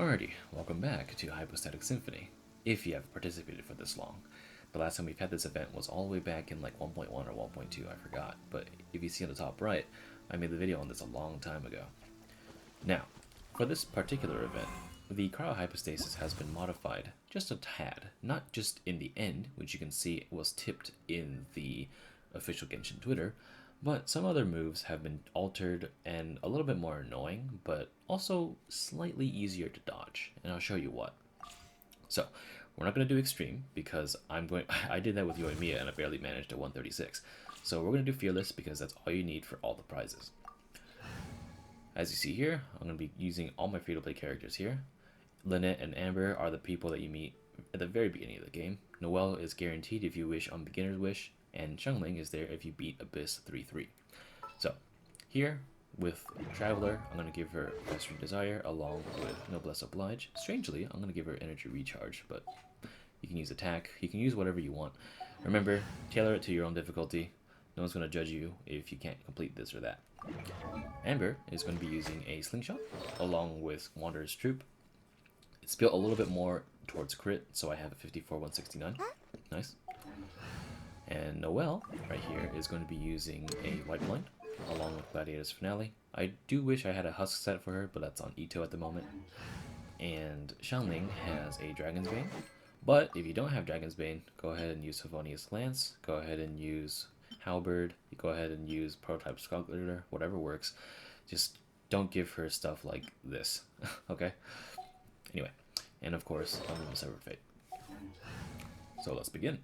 Alrighty, welcome back to Hypostatic Symphony, if you have participated for this long. The last time we've had this event was all the way back in like 1.1 or 1.2, I forgot, but if you see on the top right, I made the video on this a long time ago. Now, for this particular event, the Cryo Hypostasis has been modified just a tad, not just in the end, which you can see was tipped in the official Genshin Twitter, but some other moves have been altered and a little bit more annoying, but also slightly easier to dodge, and I'll show you what. So, we're not going to do extreme because I did that with Yoimiya and I barely managed at 136. So we're going to do fearless because that's all you need for all the prizes. As you see here, I'm going to be using all my free-to-play characters here. Lynette and Amber are the people that you meet at the very beginning of the game. Noelle is guaranteed if you wish on Beginner's Wish, and Xiangling is there if you beat Abyss 3-3. So, here, with Traveler, I'm going to give her Western Desire along with Noblesse Oblige. Strangely, I'm going to give her Energy Recharge, but you can use Attack, you can use whatever you want. Remember, tailor it to your own difficulty. No one's going to judge you if you can't complete this or that. Amber is going to be using a Slingshot along with Wanderer's Troop. It's built a little bit more towards crit, so I have a 54-169. Nice. And Noelle, right here, is going to be using a White Blind, along with Gladiator's Finale. I do wish I had a Husk set for her, but that's on Ito at the moment. And Xiangling has a Dragon's Bane. But if you don't have Dragon's Bane, go ahead and use Favonius Lance, go ahead and use Halberd, go ahead and use Prototype Skulker, whatever works. Just don't give her stuff like this, okay? Anyway, and of course, Unlimited Severed Fate. So let's begin.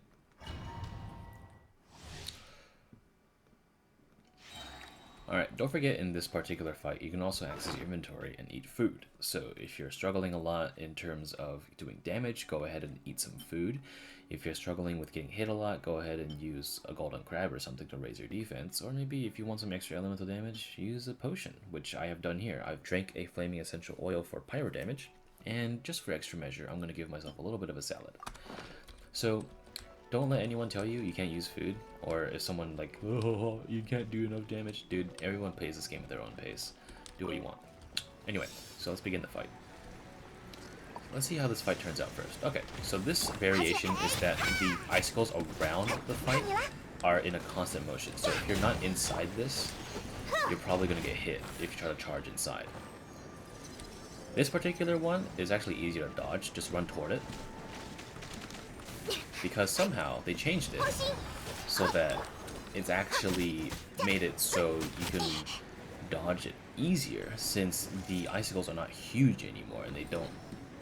Alright, don't forget in this particular fight, you can also access your inventory and eat food. So if you're struggling a lot in terms of doing damage, go ahead and eat some food. If you're struggling with getting hit a lot, go ahead and use a golden crab or something to raise your defense. Or maybe if you want some extra elemental damage, use a potion, which I have done here. I've drank a flaming essential oil for pyro damage, and just for extra measure, I'm going to give myself a little bit of a salad. So, don't let anyone tell you you can't use food, or if someone like, oh, you can't do enough damage. Dude, everyone plays this game at their own pace. Do what you want. Anyway, so let's begin the fight. Let's see how this fight turns out first. Okay, so this variation is that the icicles around the fight are in a constant motion. So if you're not inside this, you're probably going to get hit if you try to charge inside. This particular one is actually easier to dodge. Just run toward it. Because somehow they changed it so that it's actually made it so you can dodge it easier, since the icicles are not huge anymore and they don't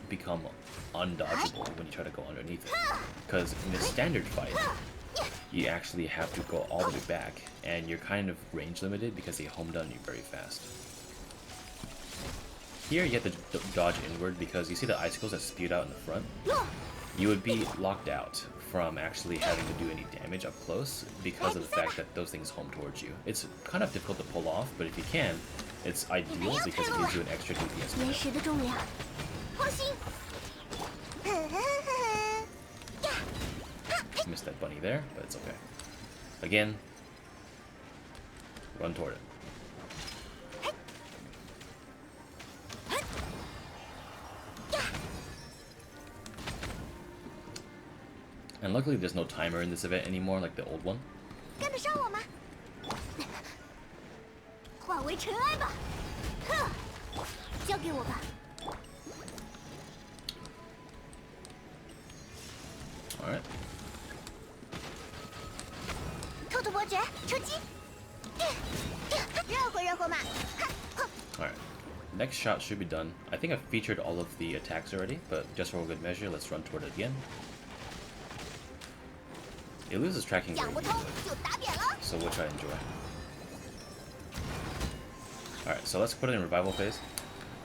become undodgeable when you try to go underneath it. Because in the standard fight, you actually have to go all the way back, and you're kind of range limited because they home down you very fast. Here you have to dodge inward because you see the icicles that spewed out in the front? You would be locked out from actually having to do any damage up close because of the fact that those things home towards you. It's kind of difficult to pull off, but if you can, it's ideal because it gives you an extra DPS minute. Missed that bunny there, but it's okay. Again, run toward it. And luckily there's no timer in this event anymore like the old one. Alright. Alright. Next shot should be done. I think I've featured all of the attacks already, but just for a good measure, let's run toward it again. It loses tracking very easily, so which I enjoy. Alright, so let's put it in revival phase.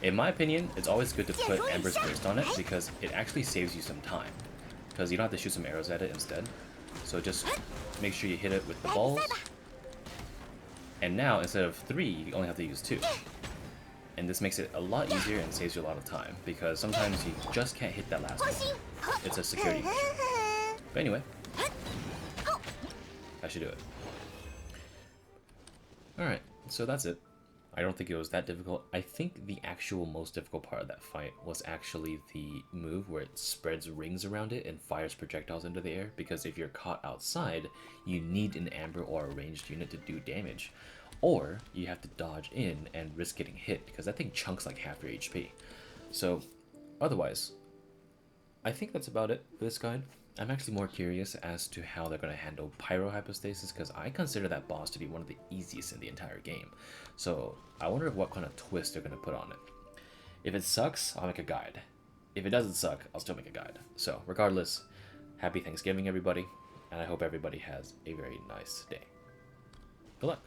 In my opinion, it's always good to put Amber's Burst on it because it actually saves you some time. Because you don't have to shoot some arrows at it instead. So just make sure you hit it with the balls. And now, instead of 3, you only have to use 2. And this makes it a lot easier and saves you a lot of time, because sometimes you just can't hit that last one. It's a security mission. But anyway, I should do it. Alright, so that's it. I don't think it was that difficult. I think the actual most difficult part of that fight was actually the move where it spreads rings around it and fires projectiles into the air, because if you're caught outside, you need an amber or a ranged unit to do damage. Or you have to dodge in and risk getting hit, because that thing chunks like half your HP. So, otherwise, I think that's about it for this guide. I'm actually more curious as to how they're going to handle Pyro Hypostasis, because I consider that boss to be one of the easiest in the entire game. So I wonder what kind of twist they're going to put on it. If it sucks, I'll make a guide. If it doesn't suck, I'll still make a guide. So regardless, happy Thanksgiving, everybody, and I hope everybody has a very nice day. Good luck.